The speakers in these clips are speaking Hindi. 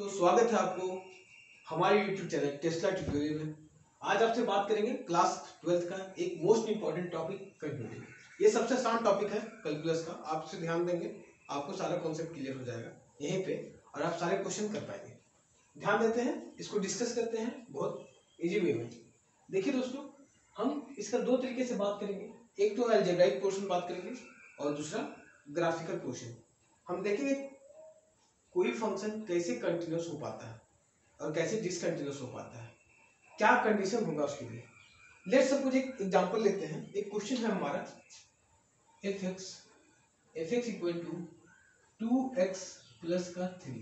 दोस्तों, स्वागत है आपको हमारे YouTube चैनल टेस्ला ट्यूटोरियल में। आज आपसे बात करेंगे क्लास 12th का एक मोस्ट इंपॉर्टेंट टॉपिक कंटिन्यूटी। ये सबसे आसान टॉपिक है कैलकुलस का। आप इसे ध्यान देंगे, आपको सारा कॉन्सेप्ट क्लियर हो जाएगा यहीं पे और आप सारे क्वेश्चन कर पाएंगे। ध्यान देते हैं, इसको डिस्कस करते हैं बहुत इजी वे में। देखिए दोस्तों, हम इसका दो तरीके से बात करेंगे। एक तो अलजेब्राइक पोर्शन बात करेंगे और दूसरा ग्राफिकल पोर्शन। हम देखेंगे कोई फंक्शन कैसे कंटिन्यूस हो पाता है और कैसे डिसकंटिन्यूस हो पाता है, क्या कंडीशन होगा उसके लिए। लेट्स सपोज एक एग्जांपल लेते हैं। एक क्वेश्चन है हमारा fx equal to 2x plus का 3।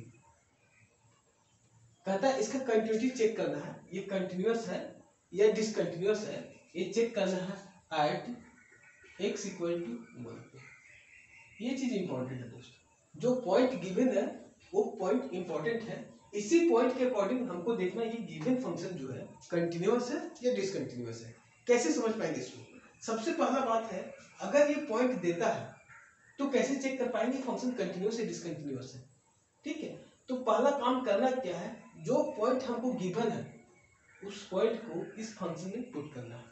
कहता है इसका कंटिन्यूटी चेक करना है, ये कंटिन्यूस है या डिसकंटिन्यूस है, ये चेक करना है एट x इक्वल टू 1। ये चीज इंपॉर्टेंट है दोस्तों। जो पॉइंट गिवन है वो पॉइंट इंपॉर्टेंट है। इसी पॉइंट के अकॉर्डिंग हमको देखना ये गिवन फंक्शन जो है कंटिन्यूअस है या डिसकंटिन्यूअस है। कैसे समझ पाएंगे इसको? सबसे पहला बात है, अगर ये पॉइंट देता है तो कैसे चेक कर पाएंगे फंक्शन कंटिन्यूअस या डिसकंटिन्यूअस है। ठीक है, तो पहला काम करना क्या है, जो पॉइंट हमको गिवन है उस पॉइंट को इस फंक्शन में पुट करना है।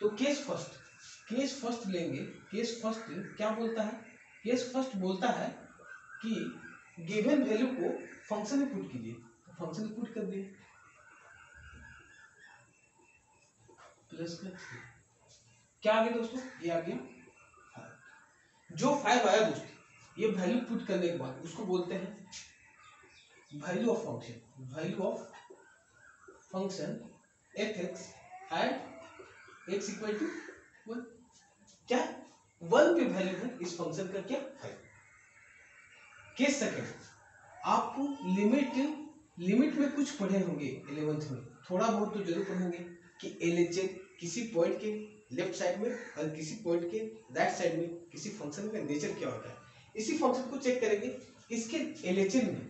तो केस फर्स्ट लेंगे। केस फर्स्ट क्या बोलता है? केस फर्स्ट बोलता है कि गिवन वैल्यू को फंक्शन में पुट कीजिए। तो फंक्शन में पुट कर दिए प्लस का 3। क्या आ गया दोस्तों? ये आ गया 5। जो 5 आया दोस्तों, ये वैल्यू पुट करने के बाद उसको बोलते हैं value of function. Value of function fx at x equal to 1। क्या 1 पे वैल्यू है इस फंक्शन का, क्या 5। केस सेकंड, आपको लिमिट में कुछ पढ़े होंगे 11th में, थोड़ा बहुत तो जरूर पढ़ेंगे कि LHS किसी पॉइंट के लेफ्ट साइड में और किसी पॉइंट के राइट साइड में किसी फंक्शन का नेचर क्या होता है। इसी फंक्शन को चेक करेंगे। इसके LHS में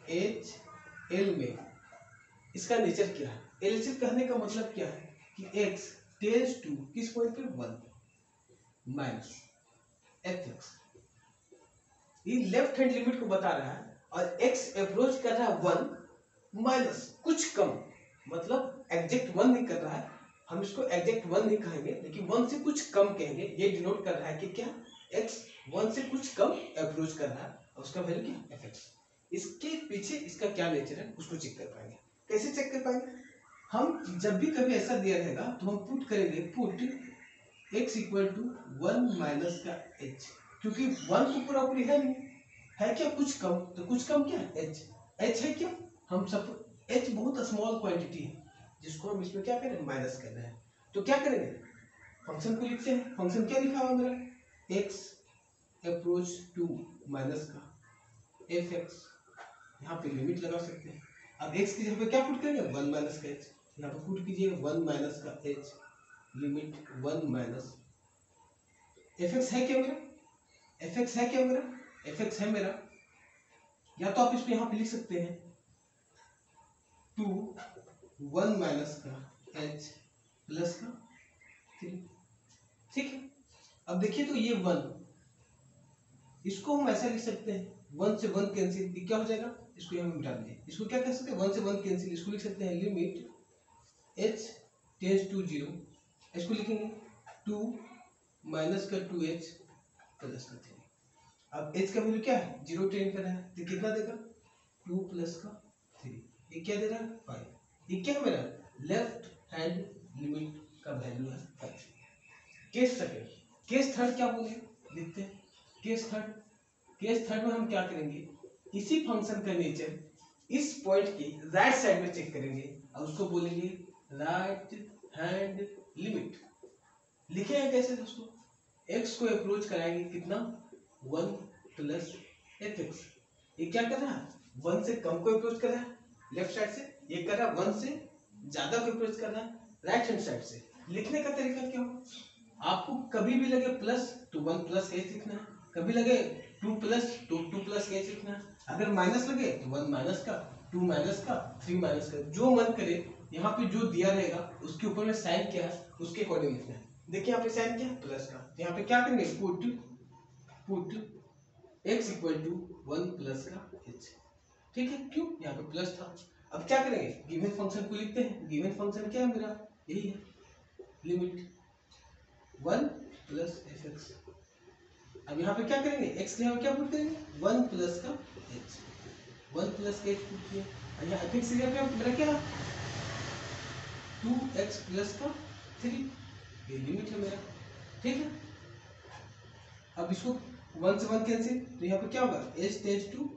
LHL में इसका नेचर क्या है। LHS कहने का मतलब क्या है कि x टेंड्स टू किस पॉइंट पे 1 माइनस fx। ये लेफ्ट हैंड लिमिट को बता रहा है और x अप्रोच कर रहा है 1 माइनस कुछ कम, मतलब एग्जैक्ट 1 नहीं कर रहा है। हम इसको एग्जैक्ट 1 नहीं कहेंगे, लेकिन 1 से कुछ कम कहेंगे। ये डिनोट कर रहा है कि क्या x 1 से कुछ कम अप्रोच कर रहा है और उसका वैल्यू क्या fx। इसके पीछे इसका क्या नेचर है उसको चेक कर पाएंगे। कैसे चेक कर पाएंगे? हम जब भी कभी ऐसा दिया रहेगा तो हम पुट करेंगे, put x equal to 1 minus का h, क्योंकि 1 तो पूरा पूरी है नहीं, है क्या कुछ कम, तो कुछ कम क्या है h है क्या। हम सब h बहुत स्मॉल क्वांटिटी है जिसको हम इसमें क्या करें, माइनस कर रहे हैं। तो क्या करेंगे, फंक्शन को लिखते हैं। फंक्शन क्या लिखा हुआ मेरा, x अप्रोच टू माइनस का fx। यहाँ पे लिमिट लगा सकते हैं। अब x की जगह पे क्या पुट करेंगे, 1 माइनस का h। यहाँ पे पुट कीजिए 1 माइनस का h, लिमिट 1 माइनस fx है क्या मेरा, fx है क्या मेरा, fx है मेरा। या तो आप इसको यहाँ पे लिख सकते हैं 2 1 माइनस का h प्लस का 3। ठीक है, अब देखिए तो ये 1, इसको हम ऐसा लिख सकते हैं 1 से 1 कैंसिल, ये क्या हो जाएगा, इसको यहाँ मिटा दीजिए। इसको क्या कह सकते हैं, 1 से 1 कैंसिल, इसको लिख सकते हैं लिमिट h टेंड्स टू 0। इसको लिखेंगे 2 माइनस का 2h प्लस का 3। अब h का वैल्यू क्या है, 0 टेंड कर रहा है, तो कितना देगा 2 प्लस का 3। ये क्या दे रहा है 5। ये क्या मेरा लेफ्ट हैंड लिमिट का वैल्यू है 5। केस सेकंड, केस थर्ड क्या बोले लिखते हैं। केस थर्ड में हम क्या करेंगे, इसी फंक्शन का नेचर इस पॉइंट की राइट साइड में चेक करेंगे और उसको बोलेंगे राइट हैंड लिमिट। लिखेंगे कैसे दोस्तों, x को अप्रोच कराएंगे कितना 1 प्लस fx। ये क्या कर रहा है, 1 से कम को अप्रोच कर रहा है लेफ्ट साइड से, ये कर रहा है 1 से ज्यादा को अप्रोच कर रहा है राइट हैंड साइड से। लिखने का तरीका क्या हो, आपको कभी भी लगे प्लस तो 1 प्लस h लिखना है, कभी लगे 2 प्लस तो 2 प्लस h लिखना है, अगर माइनस लगे तो 1 माइनस का, 2 माइनस का, 3 माइनस का, जो मन करे। यहाँ पे जो दिया रहेगा उसके ऊपर में साइन क्या है उसके अकॉर्डिंग लिखना है। देखिए यहाँ पे साइन क्या है, प्लस का, तो यहाँ पे क्या करेंगे, put x equal to 1 plus का h। ठीक है, क्यों, यहाँ पे प्लस था। अब क्या करेंगे, गिवन फंक्शन को लिखते हैं। गिवन फंक्शन क्या है मेरा, यही है, लिमिट 1 प्लस एफ एक्स। अब यहाँ पे क्या करेंगे, एक्स के यहाँ क्या पुट करेंगे, 1 प्लस का एच, 1 प्लस का एच पुट किया। और यहाँ एफ एक्स पे मेरा क्या है, 2x प्लस का 3, ये लिमिट है मेरा। ठीक है, अब इसको 1 से 1 कैंसिल, तो यहाँ पे क्या होगा, h टेंड्स टू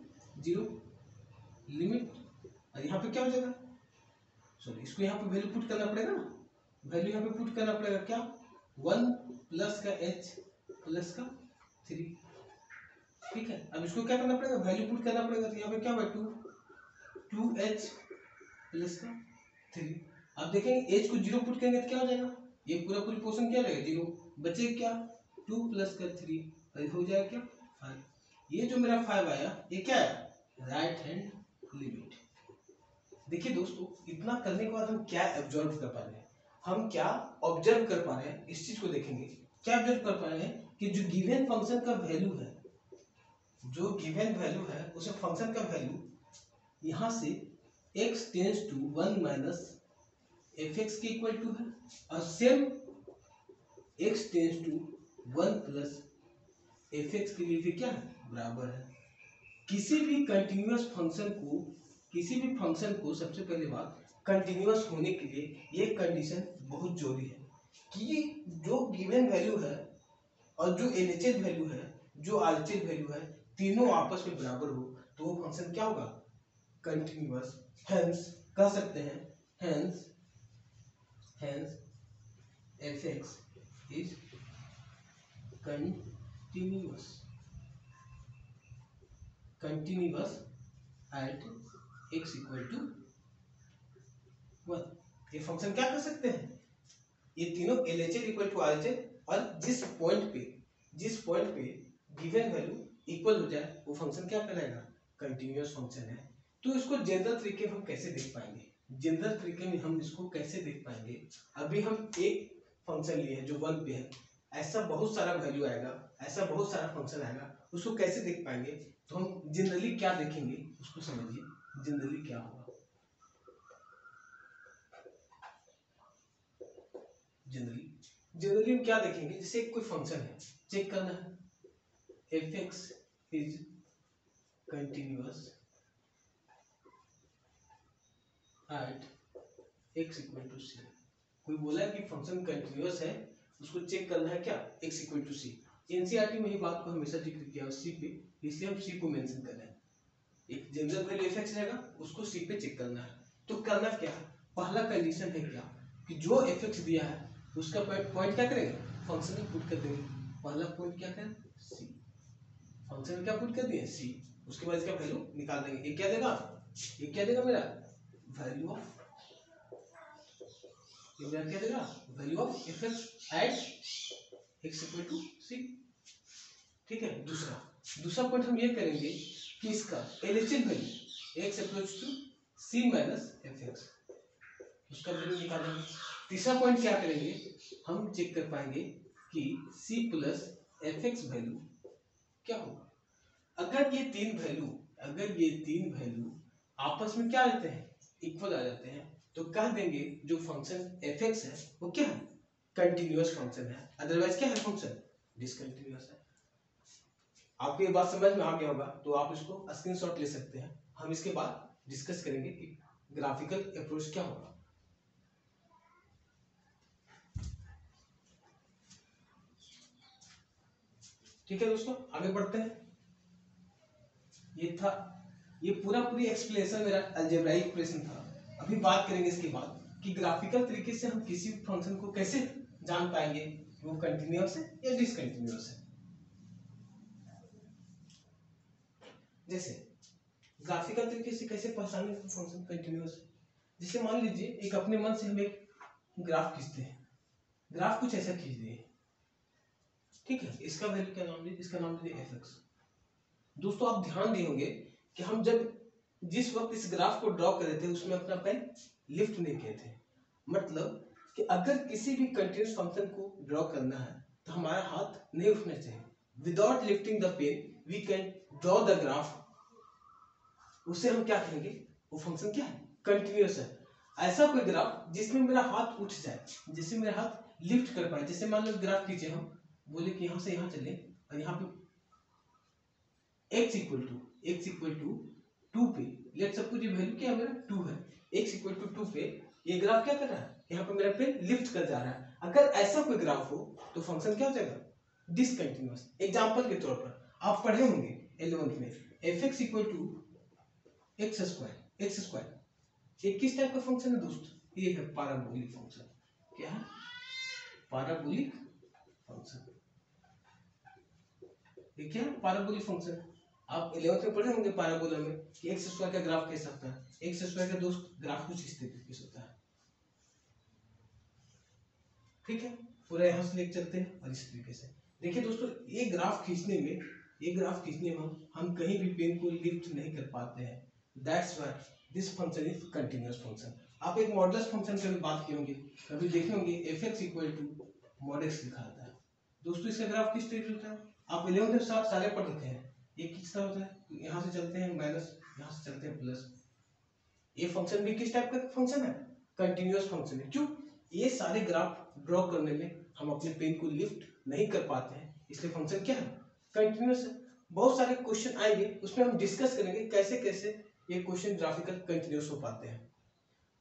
0 लिमिट, और यहाँ पे क्या हो जाएगा, सॉरी इसको यहाँ पे वैल्यू पुट करना पड़ेगा ना, वैल्यू यहाँ पे पुट करना पड़ेगा क्या, 1 प्लस का h प्लस का 3। ठीक है, अब इसको क्या करना पड़ेगा, वैल्यू पुट करना पड़ेगा, तो यहाँ पे क्या होगा 2h प्लस का 3। अब देखेंगे h को 0 पुट करेंगे तो क्या हो जाएगा, ये पूरा पूरी पोर्शन क्या रहेगा 0, बचे क्या 2 प्लस का 3, हो जाएगा क्या 5। ये जो मेरा 5 आया ये क्या है, राइट हैंड लिमिट। देखिए दोस्तों, इतना करने के बाद हम क्या ऑब्जर्व कर पा रहे हैं, हम क्या ऑब्जर्व कर पा रहे हैं, इस चीज को देखेंगे। क्या ऑब्जर्व कर पा रहे हैं कि जो गिवन फंक्शन का वैल्यू है, जो गिवन वैल्यू है उस फंक्शन का वैल्यू यहां से x tends to 1 minus f x के इक्वल टू है, और same x tends to 1 plus f x के लिए भी क्या है, बराबर है। किसी भी कंटिन्यूअस फंक्शन को, किसी भी फंक्शन को सबसे पहले बात, कंटिन्यूअस होने के लिए ये कंडीशन बहुत जरूरी है कि जो गिवन वैल्यू है और जो एलएचएस वैल्यू है, जो आरएचएस वैल्यू है, तीनों आपस में बराबर हो तो वो फंक्शन क्या होगा, कंटिन्यूअस। हेंस कह सकते हैं, hence f x is continuous at x equal to 1। ये फंक्शन क्या कर सकते हैं, ये तीनों LHS इक्वल टू RHS, और जिस पॉइंट पे गिवन वैल्यू इक्वल हो जाए वो फंक्शन क्या कहलाएगा, कंटिन्यूअस फंक्शन है। तो इसको जनरल तरीके में हम कैसे देख पाएंगे, जनरल तरीके में हम इसको कैसे देख पाएंगे, अभी हम एक फंक्शन लिए हैं जो 1 पे है, ऐसा बहुत सारा वैल्यू आएगा, ऐसा बहुत सारा फंक्शन आएगा, उसको कैसे देख पाएंगे, तो हम जनरली क्या देखेंगे उसको समझिए, जनरली क्या होगा। जनरली हम क्या देखेंगे, जैसे कोई फंक्शन है, चेक करना है, f x is continuous at x equal to c. कोई बोला है कि फंक्शन कंटिन्यूअस है, उसको चेक करना है क्या, x equal to c. NCERT में ही बात को हमेशा जिक्र किया है सी पे, इसलिए हम सी को मेंशन कर रहे हैं। एक जनरल वैल्यू एफ एक्स रहेगा, उसको सी पे चेक करना है। तो करना क्या है, पहला कंडीशन है क्या, कि जो एफ एक्स दिया है उसका पॉइंट क्या करेंगे, फंक्शन में पुट कर देंगे। पहला पॉइंट क्या करें, सी, फंक्शन में क्या पुट कर दिए, सी। उसके बाद इसका वैल्यू निकाल देंगे, ये क्या देगा, ये क्या देगा मेरा, वैल्यू ऑफ, ये मेरा क्या देगा, value of f x at x equal to c. ठीक है, दूसरा पॉइंट हम ये करेंगे कि इसका LHS value x approach to c minus f x, उसका वैल्यू निकालेंगे। तीसरा पॉइंट क्या करेंगे, हम चेक कर पाएंगे कि c plus f x value क्या होगा। अगर ये तीन वैल्यू आपस में क्या आते हैं, इक्वल आ जाते हैं, तो कह देंगे जो फंक्शन एफ एक्स है वो क्या है, कंटिन्यूअस फंक्शन है, अदरवाइज क्या है, फंक्शन डिसकंटिन्यूअस है। आपको ये बात समझ में आ गया होगा, तो आप इसको स्क्रीनशॉट ले सकते हैं। हम इसके बाद डिस्कस करेंगे कि ग्राफिकल अप्रोच क्या होगा। ठीक है दोस्तों, आगे बढ़ते हैं। ये पूरी एक्सप्लेनेशन मेरा अलजेब्राइक इक्वेशन था। अभी बात करेंगे इसके बाद कि ग्राफिकल तरीके से हम किसी फंक्शन को कैसे जान पाएंगे वो कंटिन्यूअस है या डिसकंटिन्यूअस है। जैसे ग्राफिकल तरीके से कैसे पहचानें फंक्शन कंटिन्यूअस है, जैसे मान लीजिए एक अपने मन से हम एक ग्राफ खींचते हैं, ग्राफ कुछ ऐसा खींच दिए, ठीक है, इसका वैल्यू क्या नाम दीजिए, इसका नाम दीजिए एफ एक्स। दोस्तों आप ध्यान दिए होंगे कि हम जब जिस वक्त इस ग्राफ को ड्रॉ कर रहे थे उसमें अपना पेन लिफ्ट नहीं किए थे। मतलब कि अगर किसी भी कंटिन्यूअस फंक्शन को ड्रॉ करना है तो हमारा हाथ नहीं उठना चाहिए। Without lifting the pen we can draw the graph उससे हम क्या कहेंगे, वो फंक्शन क्या है, कंटिन्यूअस है। ऐसा कोई ग्राफ जिसमें मेरा हाथ उठ जाए, जिससे मेरा हाथ लिफ्ट कर पाए, जैसे मान लो ग्राफ खींचे हम, बोले कि यहाँ से यहाँ चले और यहाँ पे x इक्वल टू 2 पे, लेट सपोज ये वैल्यू क्या है मेरा 2 है, x इक्वल टू 2 पे ये ग्राफ क्या कर रहा है, यहाँ पे मेरा पेन लिफ्ट कर जा रहा है। अगर ऐसा कोई ग्राफ हो तो फंक्शन क्या हो जाएगा, डिसकंटिन्यूअस। एग्जांपल के तौर पर आप पढ़े होंगे 11th में fx equal to x square, ये किस टाइप का फंक्शन है दोस्त, ये है पैराबोलिक फंक्शन। क्या है, पैराबोलिक फंक्शन। ये क्या है, पैराबोलिक फंक्शन। आप 11th में पढ़े होंगे पैराबोला में कि एक्स स्क्वायर का ग्राफ कैसा होता है। एक्स स्क्वायर का दोस्त ग्राफ कुछ इस तरीके से होता है, ठीक है। पूरा यहाँ से लेके चलते हैं और इस तरीके से देखिए दोस्तों, ये ग्राफ खींचने में हम कहीं भी पेन को लिफ्ट नहीं कर पाते हैं। That's why this function is continuous function. आप एक मॉडुलस फंक्शन की बात किए होंगे, कभी देखे होंगे fx equal to mod x लिखा आता है दोस्तों। इसका ग्राफ किस तरीके से होता है, आप 11th में सारे पढ़ रखे हैं। ये किस तरह होता है, यहाँ से चलते हैं माइनस, यहाँ से चलते हैं प्लस। ये फंक्शन भी किस टाइप का फंक्शन है, कंटिन्यूअस फंक्शन है। क्यों, ये सारे ग्राफ ड्रॉ करने में हम अपने पेन को लिफ्ट नहीं कर पाते हैं, इसलिए फंक्शन क्या है, कंटिन्यूअस है। बहुत सारे क्वेश्चन आएंगे, उसमें हम डिस्कस करेंगे कैसे कैसे ये क्वेश्चन ग्राफिकल कंटिन्यूअस हो पाते हैं।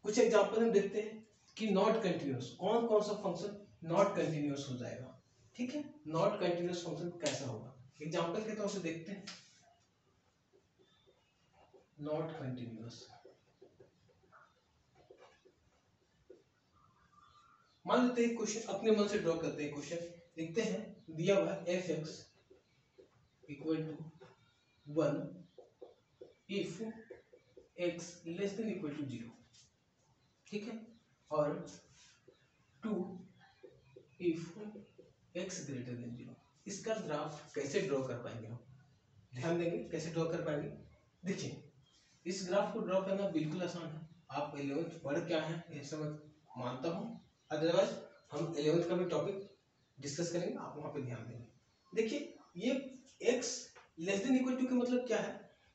कुछ एग्जांपल हम देखते हैं कि नॉट कंटिन्यूअस, कौन कौन सा फंक्शन नॉट कंटिन्यूअस हो जाएगा, ठीक है। नॉट कंटिन्यूअस फंक्शन कैसा होगा, एग्जांपल के तौर से देखते हैं। नॉट कंटिन्यूअस, मान लेते हैं क्वेश्चन, अपने मन से ड्रॉ करते हैं क्वेश्चन, लिखते हैं दिया हुआ है fx equal to 1 if x less than equal to 0, ठीक है, और 2 इफ x ग्रेटर देन 0। इसका ग्राफ कैसे ड्रॉ कर पाएंगे हम, ध्यान देंगे कैसे ड्रॉ कर पाएंगे। देखिए इस ग्राफ को ड्रॉ करना बिल्कुल आसान है। आप 11th पढ़ क्या है ये समझ मानता हूँ, अदरवाइज हम 11th का भी टॉपिक डिस्कस करेंगे, आप वहां पे ध्यान देंगे। देखिए ये x less than equal to का मतलब क्या है,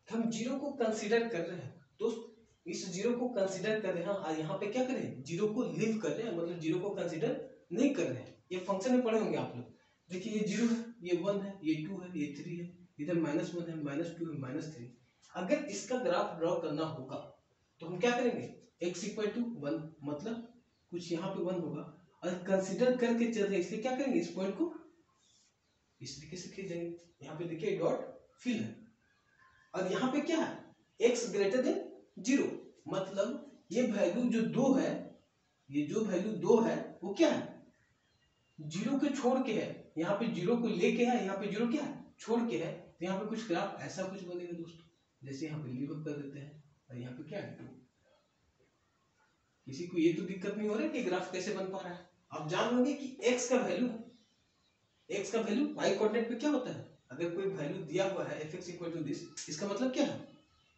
हम जीरो को कंसीडर कर रहे हैं दोस्त, इस जीरो को कंसीडर कर रहे हैं और यहाँ पे क्या करें, जीरो को लीव कर रहे हैं, मतलब जीरो को कंसीडर नहीं कर रहे हैं। ये फंक्शन में पढ़े होंगे आप लोग। देखिए ये 0 है, ये 1 है, ये 2 है, ये 3 है, इधर -1 है, -2 है, -3। अगर इसका ग्राफ ड्रॉ करना होगा तो हम क्या करेंगे, x इक्वल टू 1 मतलब कुछ यहाँ पे 1 होगा और कंसीडर करके चल रहे हैं, इसलिए क्या करेंगे, इस पॉइंट को इस तरीके से खींच देंगे। यहाँ पे देखिए डॉट फिल है और यहाँ पे क्या है, x ग्रेटर देन 0 मतलब ये वैल्यू जो 2 है, ये जो वैल्यू 2 है वो क्या है, 0 के छोड़ के है। यहाँ पे 0 को लेके है, यहाँ पे 0 क्या है, छोड़ के है। तो यहाँ पे कुछ ग्राफ ऐसा कुछ बनेगा दोस्तों, जैसे यहाँ पे लीव अप कर देते हैं और यहाँ पे क्या है 2। किसी को ये तो दिक्कत नहीं हो रहा है कि ग्राफ कैसे बन पा रहा है। आप जान लोगे कि x का वैल्यू है, x का वैल्यू y कोऑर्डिनेट पे क्या होता है, अगर कोई वैल्यू दिया हुआ है fx इक्वल टू दिस, इसका मतलब क्या है,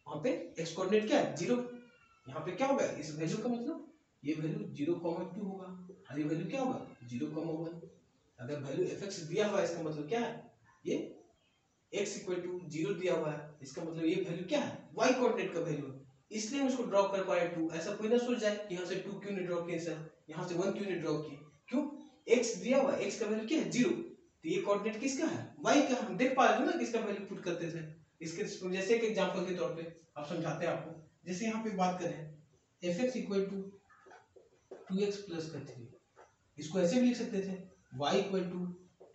वहां पे x कोऑर्डिनेट क्या है 0, यहाँ पे क्या होगा, इस वैल्यू का मतलब ये वैल्यू 0,2 होगा और ये वैल्यू क्या होगा 0,1। अगर वैल्यू fx दिया हुआ है इसका मतलब क्या है, ये x इक्वल टू 0 दिया हुआ है, इसका मतलब ये वैल्यू क्या है, y कोऑर्डिनेट का वैल्यू है, इसलिए हम इसको ड्रॉ कर पाए 2। ऐसा कोई ना सोच जाए कि यहाँ से 2 क्यों नहीं ड्रॉ किए सर, यहाँ से 1 क्यों नहीं ड्रॉ किए, क्यों, x दिया हुआ है, x का वैल्यू क्या है 0, तो ये कोऑर्डिनेट किसका है, y का। हम देख पा रहे हो ना किसका वैल्यू पुट करते थे। इसके जैसे एक एग्जांपल के तौर पे आप समझाते हैं आपको, जैसे यहाँ पे बात करें fx equal to 2x plus का 3, इसको ऐसे भी लिख सकते थे y equal to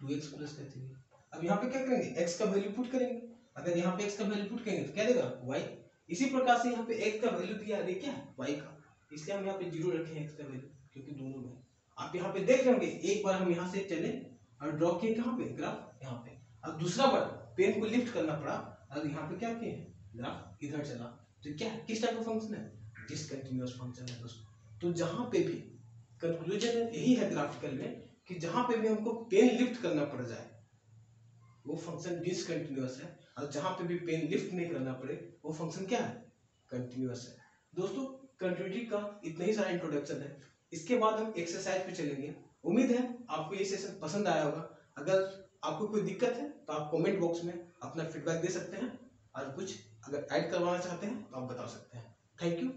2x plus का 3। अब यहाँ पे क्या करेंगे, x का वैल्यू पुट करेंगे, अगर यहाँ पे x का वैल्यू पुट करेंगे तो क्या देगा y। इसी प्रकार से यहाँ पे x का वैल्यू दिया है क्या है y का, इसलिए हम यहाँ पे 0 रखे हैं x का वैल्यू, क्योंकि दोनों में आप यहाँ पे देख रहे होंगे। एक बार हम यहाँ से चले और ड्रॉ किए कहाँ पे ग्राफ यहाँ पे, अब दूसरा बार पेन को लिफ्ट करना पड़ा और यहाँ पे क्या किए ग्राफ इधर चला, तो क्या किस टाइप का फंक्शन है, डिसकंटिन्यूअस फंक्शन है दोस्तों। तो जहाँ पे भी कंक्लूजन यही है ग्राफिकल में कि जहाँ पे भी हमको पेन लिफ्ट करना पड़ जाए वो फंक्शन डिसकंटिन्यूअस है, और जहाँ पे भी पेन लिफ्ट नहीं करना पड़े वो फंक्शन क्या है, कंटिन्यूअस है। दोस्तों कंटिन्यूटी का इतना ही सारा इंट्रोडक्शन है, इसके बाद हम एक्सरसाइज पे चलेंगे। उम्मीद है आपको ये सेशन पसंद आया होगा। अगर आपको कोई दिक्कत है तो आप कमेंट बॉक्स में अपना फीडबैक दे सकते हैं और कुछ अगर ऐड करवाना चाहते हैं तो आप बता सकते हैं। Thank you.